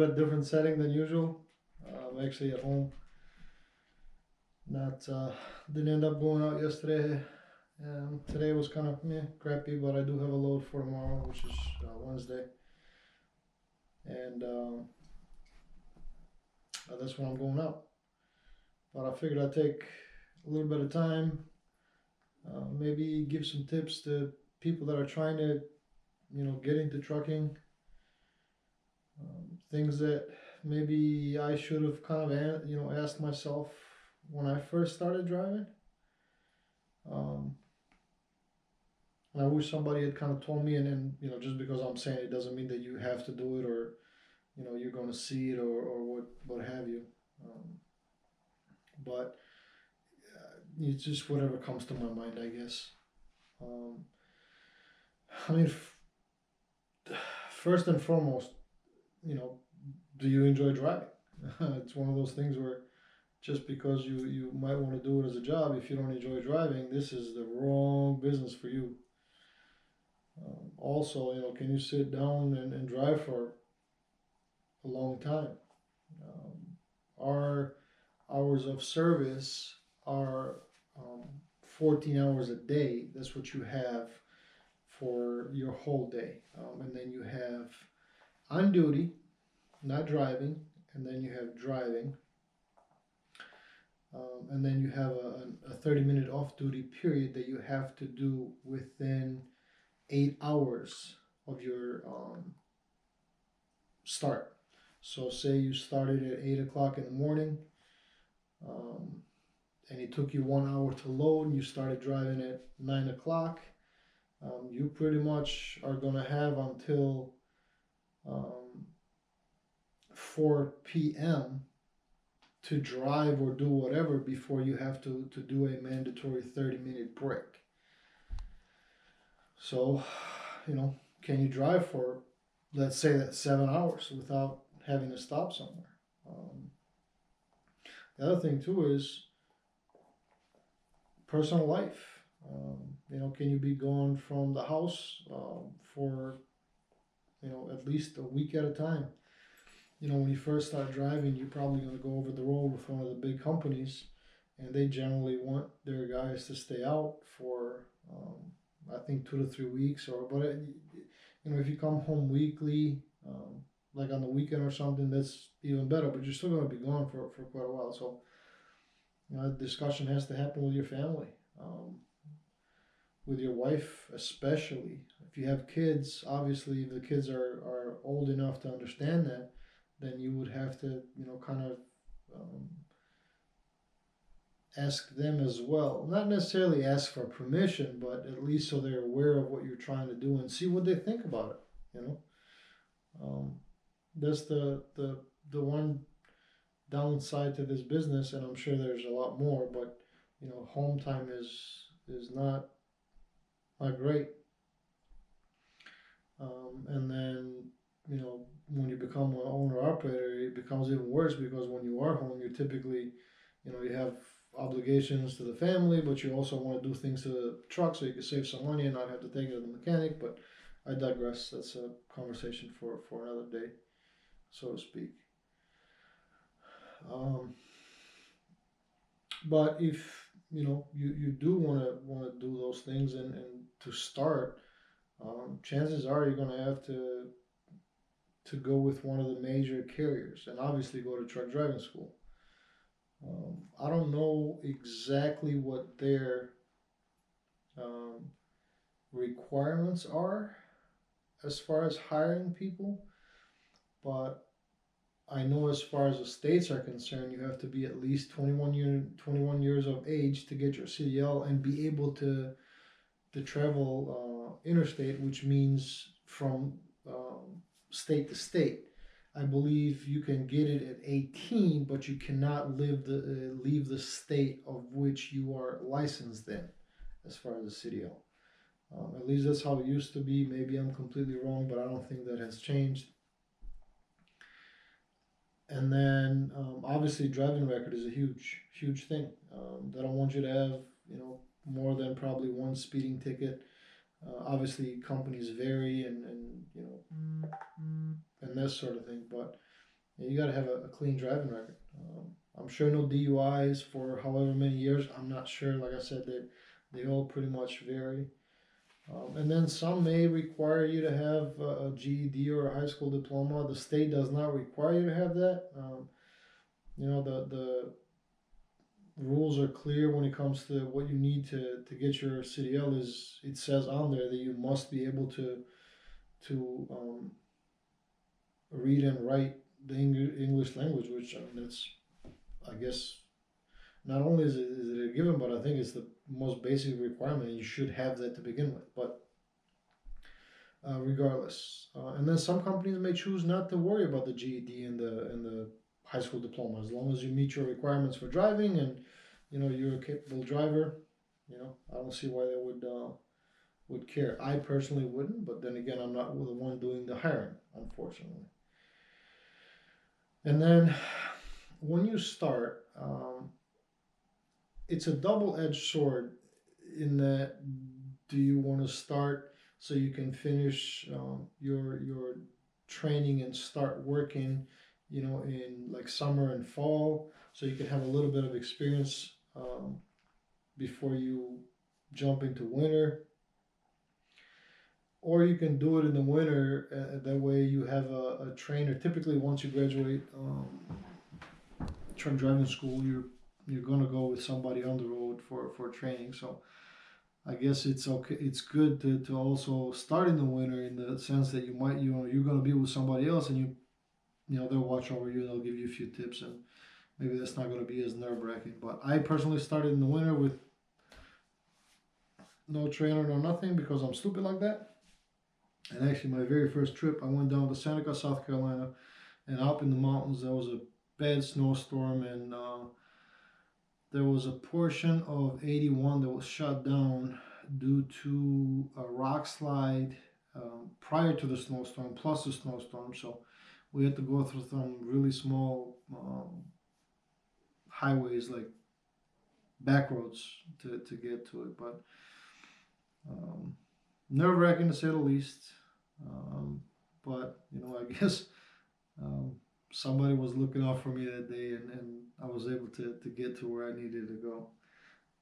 bit different setting than usual. I'm actually at home. Not didn't end up going out yesterday. Today was kind of crappy, but I do have a load for tomorrow, which is Wednesday, and that's when I'm going out. But I figured I'd take a little bit of time, maybe give some tips to people that are trying to, get into trucking. Things that maybe I should have kind of, asked myself when I first started driving. Um, and I wish somebody had kind of told me, and then, just because I'm saying it doesn't mean that you have to do it, or, you're going to see it, or what have you. But it's just whatever comes to my mind, I guess. Um, I mean, first and foremost, you know, do you enjoy driving? It's one of those things where just because you might want to do it as a job, if you don't enjoy driving, this is the wrong business for you. Also, can you sit down and drive for a long time? Our hours of service are 14 hours a day. That's what you have for your whole day. And then you have on duty, not driving, and then you have driving. And then you have a 30-minute off-duty period that you have to do within 8 hours of your start. So say you started at 8 o'clock in the morning, and it took you 1 hour to load, and you started driving at 9 o'clock. You pretty much are going to have until 4 p.m. to drive or do whatever before you have to do a mandatory 30-minute break. So, can you drive for, let's say, that 7 hours without having to stop somewhere? The other thing too is personal life. Can you be gone from the house for at least a week at a time? When you first start driving, you're probably going to go over the road with one of the big companies, and they generally want their guys to stay out for I think 2 to 3 weeks. But if you come home weekly, like on the weekend or something, that's even better. But you're still going to be gone for quite a while. So a discussion has to happen with your family, with your wife especially. If you have kids, obviously, if the kids are old enough to understand that, then you would have to, kind of ask them as well. Not necessarily ask for permission, but at least so they're aware of what you're trying to do and see what they think about it. That's the one downside to this business, and I'm sure there's a lot more. But home time is not great. And then when you become an owner operator, it becomes even worse, because when you are home, you're typically, you have obligations to the family, but you also want to do things to the truck so you can save some money and not have to take it to the mechanic. But I digress. That's a conversation for another day, so to speak. But if you do want to do those things, and to start, chances are you're going to have to go with one of the major carriers, and obviously go to truck driving school. I don't know exactly what their requirements are as far as hiring people, but I know as far as the states are concerned, you have to be at least 21 years of age to get your CDL and be able to travel interstate, which means from state to state. I believe you can get it at 18, but you cannot leave the state of which you are licensed in, as far as the CDL. At least that's how it used to be. Maybe I'm completely wrong, but I don't think that has changed. And then obviously driving record is a huge thing. They don't want you to have more than probably one speeding ticket. Obviously companies vary, and that sort of thing. But You got to have a clean driving record. I'm sure no DUIs for however many years. I'm not sure. Like I said, they all pretty much vary. And then some may require you to have a GED or a high school diploma. The state does not require you to have that. The rules are clear when it comes to what you need to get your CDL. Is it says on there that you must be able to read and write the English language, which that's, I guess, not only is it a given, but I think it's the most basic requirement. You should have that to begin with. But regardless, and then some companies may choose not to worry about the GED and the high school diploma, as long as you meet your requirements for driving and you're a capable driver. I don't see why they would care. I personally wouldn't, but then again, I'm not the one doing the hiring, unfortunately. And then when you start, it's a double-edged sword in that, do you want to start so you can finish your training and start working, in like summer and fall, so you can have a little bit of experience before you jump into winter, or you can do it in the winter. That way you have a trainer. Typically, once you graduate truck driving school, you're gonna go with somebody on the road for training. So I guess it's okay. It's good to also start in the winter, in the sense that you're gonna be with somebody else, and they'll watch over you. They'll give you a few tips, and maybe that's not gonna be as nerve-wracking. But I personally started in the winter with no trainer, no nothing, because I'm stupid like that. And actually, my very first trip, I went down to Seneca, South Carolina, and up in the mountains, there was a bad snowstorm, and there was a portion of 81 that was shut down due to a rock slide prior to the snowstorm, plus the snowstorm. So we had to go through some really small highways, like back roads, to get to it. But nerve-wracking to say the least. But I guess somebody was looking out for me that day, and I was able to get to where I needed to go.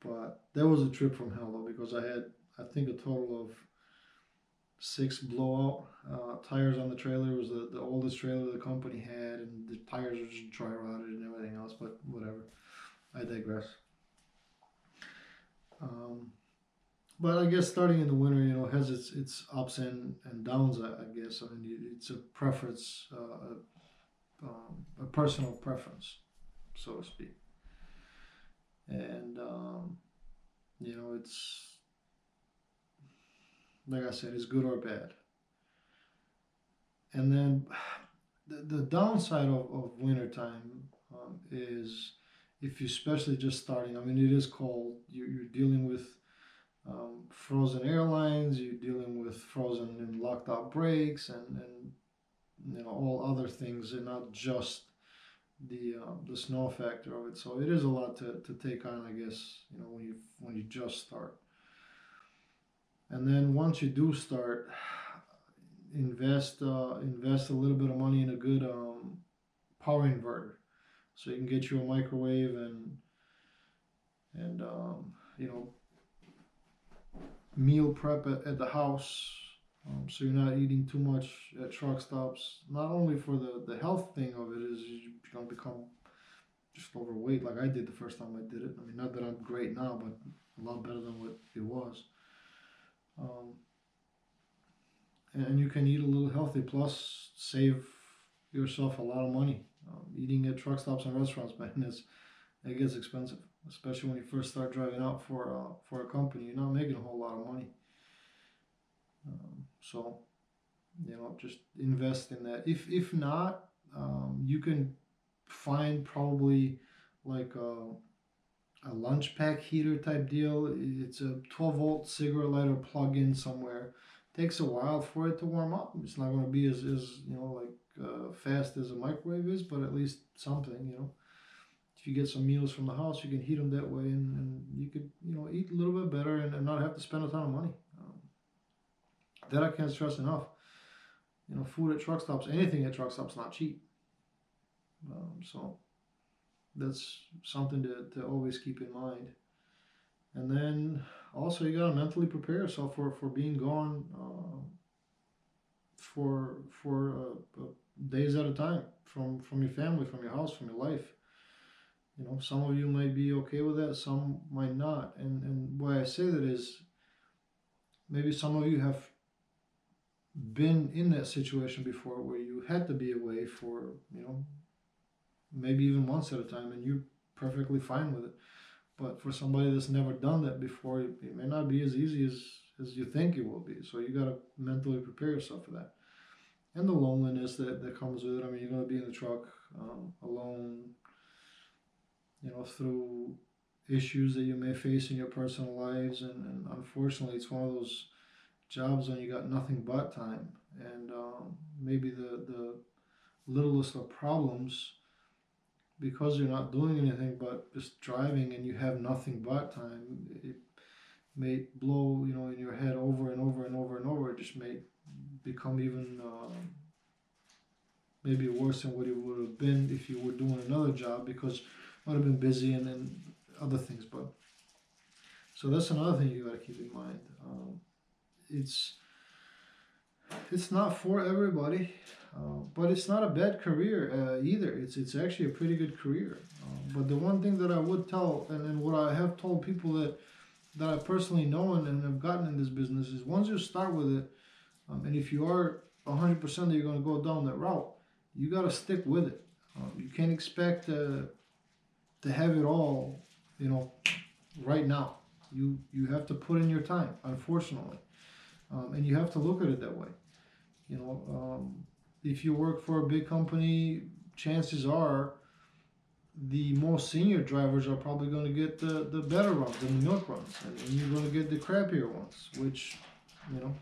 But that was a trip from hell, though, because I had, I think, a total of 6 blowout tires on the trailer. It was the oldest trailer the company had, and the tires were just dry rotted and everything else, but whatever. I digress. But I guess starting in the winter, has its ups and downs, I guess. I mean, it's a preference, a personal preference, so to speak. And, it's, like I said, it's good or bad. And then the downside of wintertime is, if you're especially just starting, I mean, it is cold. You're dealing with frozen airlines, you're dealing with frozen and locked out brakes, and all other things, and not just the snow factor of it. So it is a lot to take on, I guess, when you just start. And then once you do start, invest a little bit of money in a good power inverter, so you can get you a microwave and meal prep at the house, so you're not eating too much at truck stops. Not only for the health thing of it, is you're gonna become just overweight, like I did the first time I did it. I mean, not that I'm great now, but a lot better than what it was. And you can eat a little healthy, plus save yourself a lot of money. Eating at truck stops and restaurants, man, it gets expensive, especially when you first start driving out for a company. You're not making a whole lot of money. So just invest in that. If not, you can find probably like a lunch pack heater type deal. It's a 12-volt cigarette lighter plug-in somewhere. Takes a while for it to warm up. It's not going to be as fast as a microwave is, but at least something. If you get some meals from the house, you can heat them that way, and you could eat a little bit better and not have to spend a ton of money. That I can't stress enough. Food at truck stops, anything at truck stops, not cheap. So that's something to always keep in mind. And then also you gotta mentally prepare yourself for being gone for days at a time from your family, from your house, from your life. You know, some of you might be okay with that, some might not. And why I say that is maybe some of you have been in that situation before where you had to be away for, you know, maybe even months at a time, and you're perfectly fine with it. But for somebody that's never done that before, it may not be as easy as you think it will be. So you got to mentally prepare yourself for that. And the loneliness that comes with it. I mean, you're going to be in the truck alone, you know, through issues that you may face in your personal lives. And unfortunately, it's one of those jobs when you got nothing but time. And maybe the littlest of problems, because you're not doing anything but just driving and you have nothing but time, it may blow, you know, in your head over and over and over and over. It just may become even maybe worse than what it would have been if you were doing another job, because it would have been busy and other things. But so that's another thing you got to keep in mind. It's not for everybody, but it's not a bad career either. It's actually a pretty good career. But the one thing that I would tell, and what I have told people that I personally know and have gotten in this business, is once you start with it, and if you are 100% that you're going to go down that route, you got to stick with it. You can't expect to have it all, you know, right now. You have to put in your time, unfortunately, and you have to look at it that way. You know, if you work for a big company, chances are the most senior drivers are probably going to get the better runs, the New York runs, and you're going to get the crappier ones, which, you know,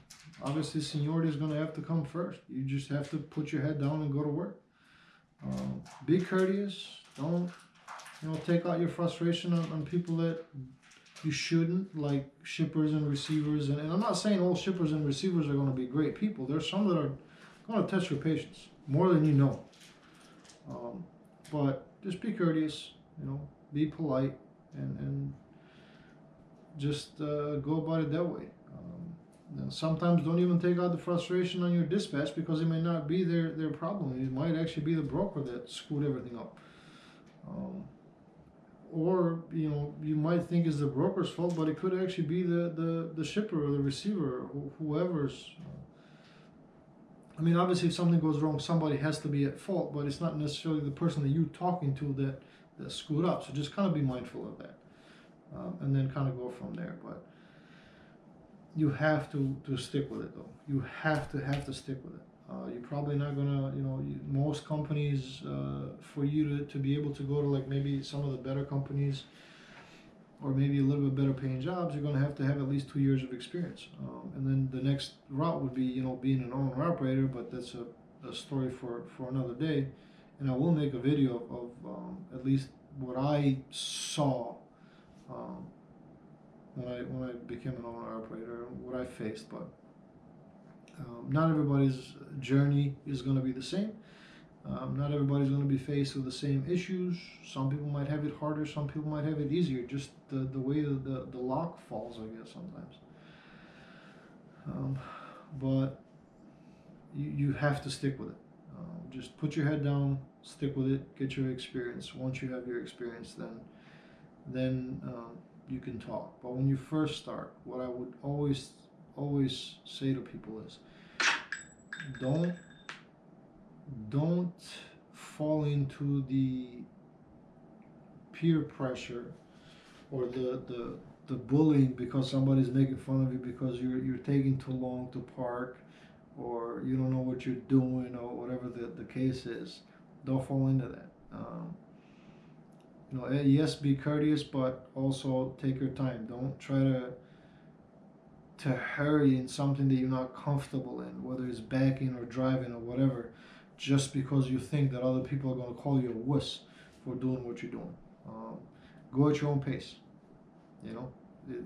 obviously seniority is going to have to come first. You just have to put your head down and go to work. Be courteous. Don't, you know, take out your frustration on people that you shouldn't, like shippers and receivers. And I'm not saying all shippers and receivers are going to be great people. There's some that are going to test your patience more than you know. But just be courteous, you know, be polite, and just go about it that way. And sometimes don't even take out the frustration on your dispatch, because it may not be their problem. It might actually be the broker that screwed everything up. Or, you know, you might think it's the broker's fault, but it could actually be the shipper or the receiver or whoever's. I mean, obviously, if something goes wrong, somebody has to be at fault, but it's not necessarily the person that you're talking to that screwed up. So just kind of be mindful of that, and then kind of go from there. But you have to stick with it, though. You have to stick with it. You're probably not gonna, you know, most companies, for you to be able to go to like maybe some of the better companies, or maybe a little bit better paying jobs, you're gonna have to have at least 2 years of experience. And then the next route would be, you know, being an owner operator, but that's a story for another day. And I will make a video of at least what I saw when I became an owner operator, what I faced. But not everybody's journey is going to be the same. Not everybody's going to be faced with the same issues. Some people might have it harder, some people might have it easier, just the way the lock falls, I guess, sometimes. But you have to stick with it. Just put your head down, stick with it, get your experience. Once you have your experience, then you can talk. But when you first start, what I would always say to people is, don't fall into the peer pressure or the bullying because somebody's making fun of you because you're taking too long to park, or you don't know what you're doing, or whatever the case is. Don't fall into that. You know, yes, be courteous, but also take your time. Don't try to hurry in something that you're not comfortable in, whether it's backing or driving or whatever, just because you think that other people are going to call you a wuss for doing what you're doing. Go at your own pace. You know,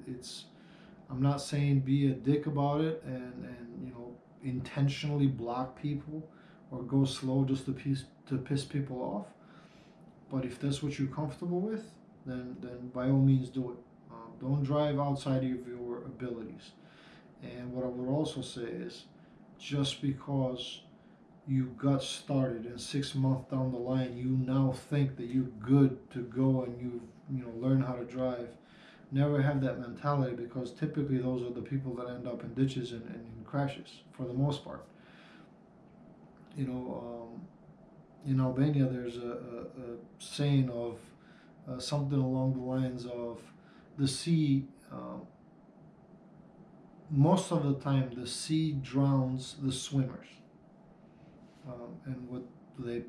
it's. I'm not saying be a dick about it and you know, intentionally block people or go slow just to piss people off. But if that's what you're comfortable with, then by all means do it. Don't drive outside of your abilities. And what I would also say is, just because you got started and 6 months down the line you now think that you're good to go and you've learned how to drive, never have that mentality, because typically those are the people that end up in ditches and in crashes for the most part. In Albania there's a saying of something along the lines of the sea, most of the time the sea drowns the swimmers. And what they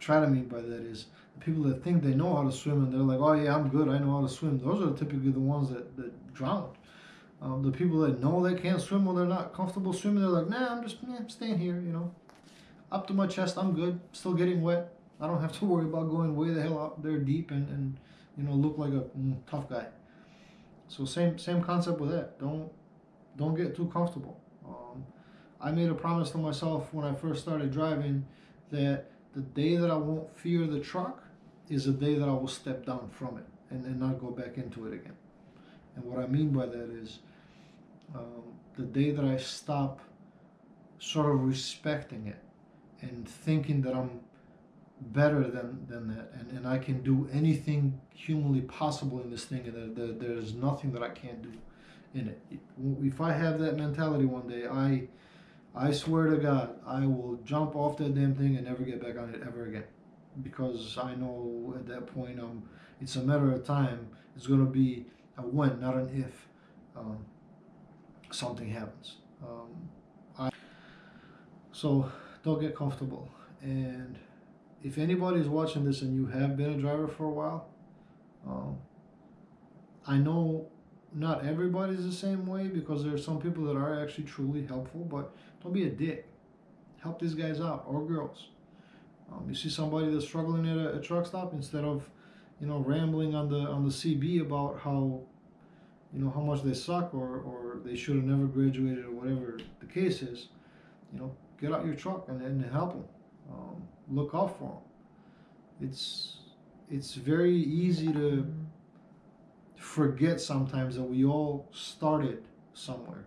try to mean by that is the people that think they know how to swim and they're like, oh yeah, I'm good, I know how to swim. Those are typically the ones that drown. The people that know they can't swim or they're not comfortable swimming, they're like, nah, I'm just staying here, up to my chest, I'm good, still getting wet. I don't have to worry about going way the hell out there deep and look like a tough guy. So same concept with that. Don't get too comfortable. I made a promise to myself when I first started driving that the day that I won't fear the truck is the day that I will step down from it and not go back into it again. And what I mean by that is the day that I stop sort of respecting it and thinking that I'm better than that, and I can do anything humanly possible in this thing, and that there's nothing that I can't do in it. If I have that mentality one day, I swear to God, I will jump off that damn thing and never get back on it ever again. Because I know at that point, it's a matter of time. It's going to be a when, not an if, something happens. So don't get comfortable. And if anybody is watching this and you have been a driver for a while, I know not everybody's the same way, because there are some people that are actually truly helpful, but don't be a dick. Help these guys out, or girls. You see somebody that's struggling at a truck stop, instead of rambling on the CB about how how much they suck, or they should have never graduated, or whatever the case is, get out your truck and help them. Look out for them. It's very easy to forget sometimes that we all started somewhere.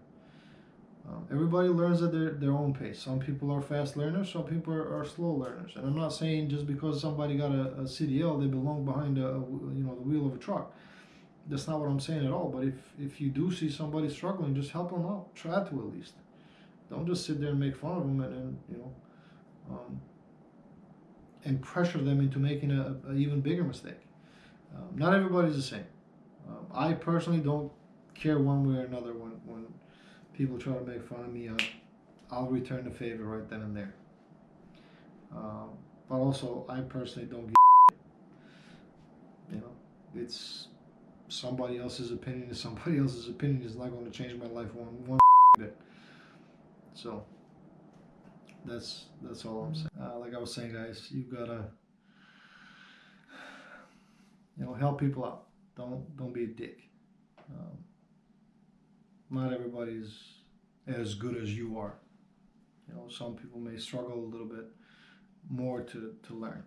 Everybody learns at their own pace. Some people are fast learners, some people are slow learners. And I'm not saying just because somebody got a CDL they belong behind the wheel of a truck. That's not what I'm saying at all. But if you do see somebody struggling, just help them out. Try to, at least. Don't just sit there and make fun of them and pressure them into making a even bigger mistake. Not everybody's the same. I personally don't care one way or another when people try to make fun of me. I'll return the favor right then and there. But also, I personally don't give it's somebody else's opinion. Somebody else's opinion is not going to change my life one bit. So that's all I'm saying. Like I was saying, guys, you gotta help people out. Don't be a dick. Not everybody's as good as you are. Some people may struggle a little bit more to learn.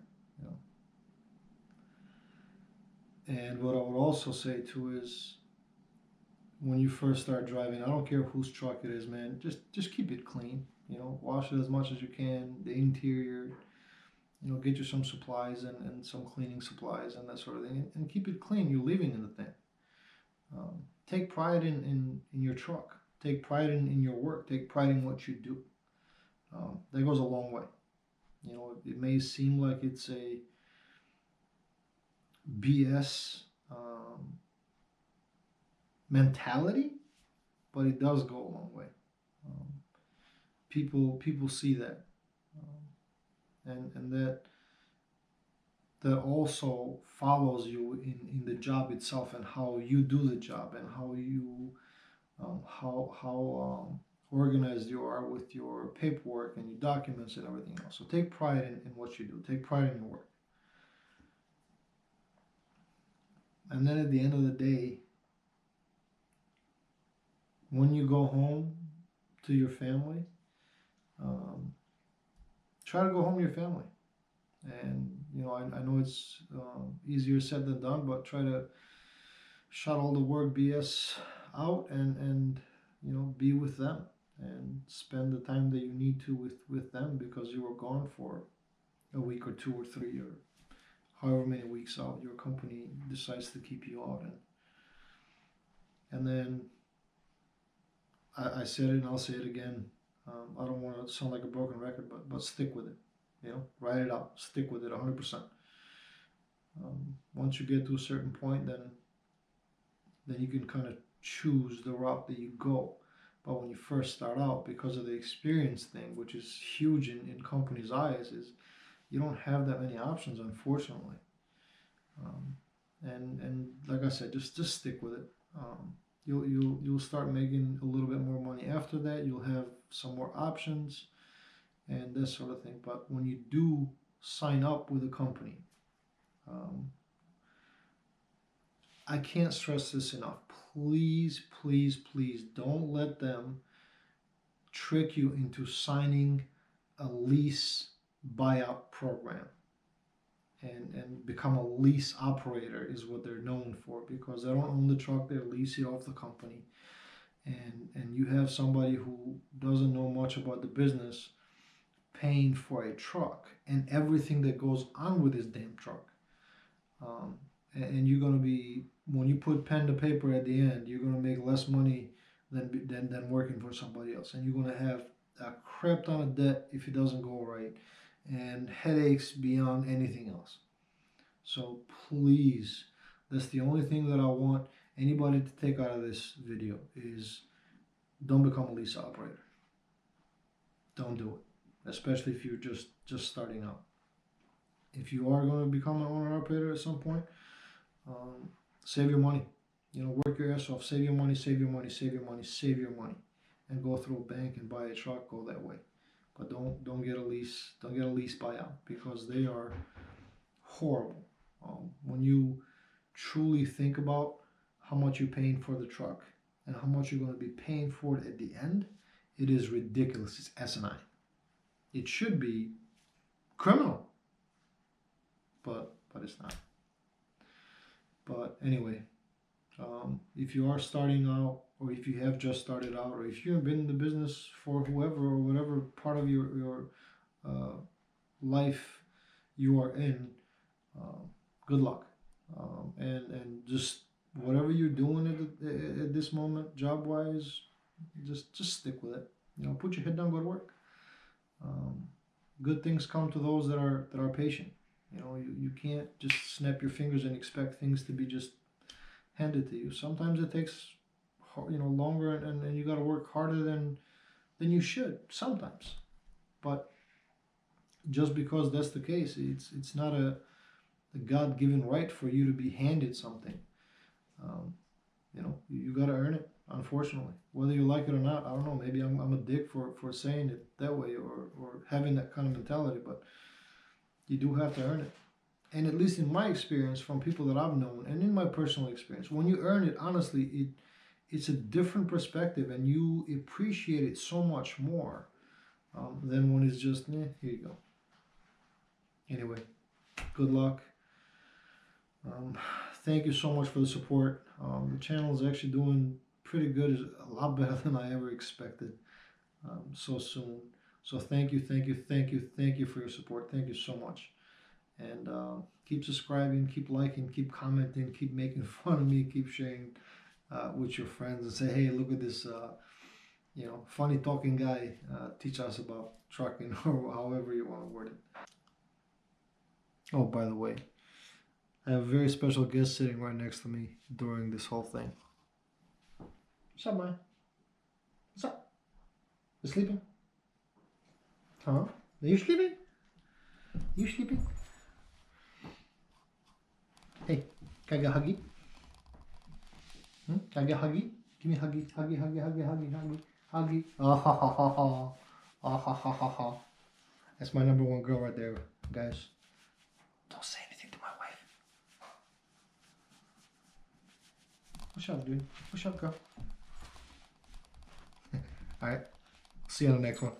And what I would also say too is, when you first start driving, I don't care whose truck it is, man. Just keep it clean. Wash it as much as you can. The interior. Get you some supplies and some cleaning supplies and that sort of thing, and keep it clean. You're living in the thing. Take pride in your truck. Take pride in your work. Take pride in what you do. That goes a long way. It may seem like it's a BS mentality, but it does go a long way. People see that, and that also follows you in the job itself, and how you do the job, and how you how organized you are with your paperwork and your documents and everything else. So take pride in what you do. Take pride in your work. And then at the end of the day, when you go home to your family, try to go home to your family and you know, I know it's easier said than done, but try to shut all the work BS out and you know, be with them and spend the time that you need to with them, because you were gone for a week or 2 or 3 or however many weeks out your company decides to keep you out. And then I said it and I'll say it again. I don't want to sound like a broken record, but stick with it. You know, write it out. Stick with it 100%. Once you get to a certain point, then you can kind of choose the route that you go. But when you first start out, because of the experience thing, which is huge in companies' eyes, is you don't have that many options, unfortunately. And like I said, just stick with it. You'll start making a little bit more money after that. You'll have some more options and this sort of thing. But when you do sign up with a company, I can't stress this enough. Please, please, please don't let them trick you into signing a lease buyout program and become a lease operator is what they're known for, because they don't own the truck, they lease it off the company. And you have somebody who doesn't know much about the business paying for a truck and everything that goes on with this damn truck. And you're going to be, when you put pen to paper at the end, you're going to make less money than working for somebody else. And you're going to have a crap ton of debt if it doesn't go right, and headaches beyond anything else. So please, that's the only thing that I want anybody to take out of this video is don't become a lease operator. Don't do it, especially if you're just starting out. If you are going to become an owner operator at some point, save your money. You know, work your ass off. Save your money, save your money, save your money, save your money, and go through a bank and buy a truck. Go that way, but don't get a lease. Don't get a lease buyout, because they are horrible. When you truly think about how much you're paying for the truck and how much you're going to be paying for it at the end, it is ridiculous. It's asinine. It should be criminal, but it's not. But anyway, if you are starting out, or if you have just started out, or if you've been in the business for whoever or whatever part of your life you are in, good luck. And just whatever you're doing at this moment, job wise, just stick with it. You know, put your head down, go to work. Good things come to those that are patient. You know, you can't just snap your fingers and expect things to be just handed to you. Sometimes it takes, you know, longer, and you got to work harder than you should sometimes. But just because that's the case, it's not a God-given right for you to be handed something. You know, you got to earn it, unfortunately. Whether you like it or not, I don't know. Maybe I'm a dick for saying it that way, or having that kind of mentality, but you do have to earn it. And at least in my experience, from people that I've known, and in my personal experience, when you earn it, honestly, it's a different perspective, and you appreciate it so much more than when it's just, here you go. Anyway, good luck. Thank you so much for the support. The channel is actually doing pretty good. It's a lot better than I ever expected so soon. So thank you for your support. Thank you so much. And keep subscribing, keep liking, keep commenting, keep making fun of me, keep sharing with your friends, and say, hey, look at this, you know, funny talking guy teach us about trucking, or however you want to word it. Oh, by the way, I have a very special guest sitting right next to me during this whole thing. What's up, man? What's up? You sleeping? Huh? Are you sleeping? You sleeping? Hey, can I get a huggy? Can I get a huggy? Give me a huggy, huggy. Oh, ha, ha, ha, ha. Oh, ha, ha, ha, ha. That's my number one girl right there, guys. Don't say anything to my wife. What's up, dude? What's up, girl? Alright. See you on the next one.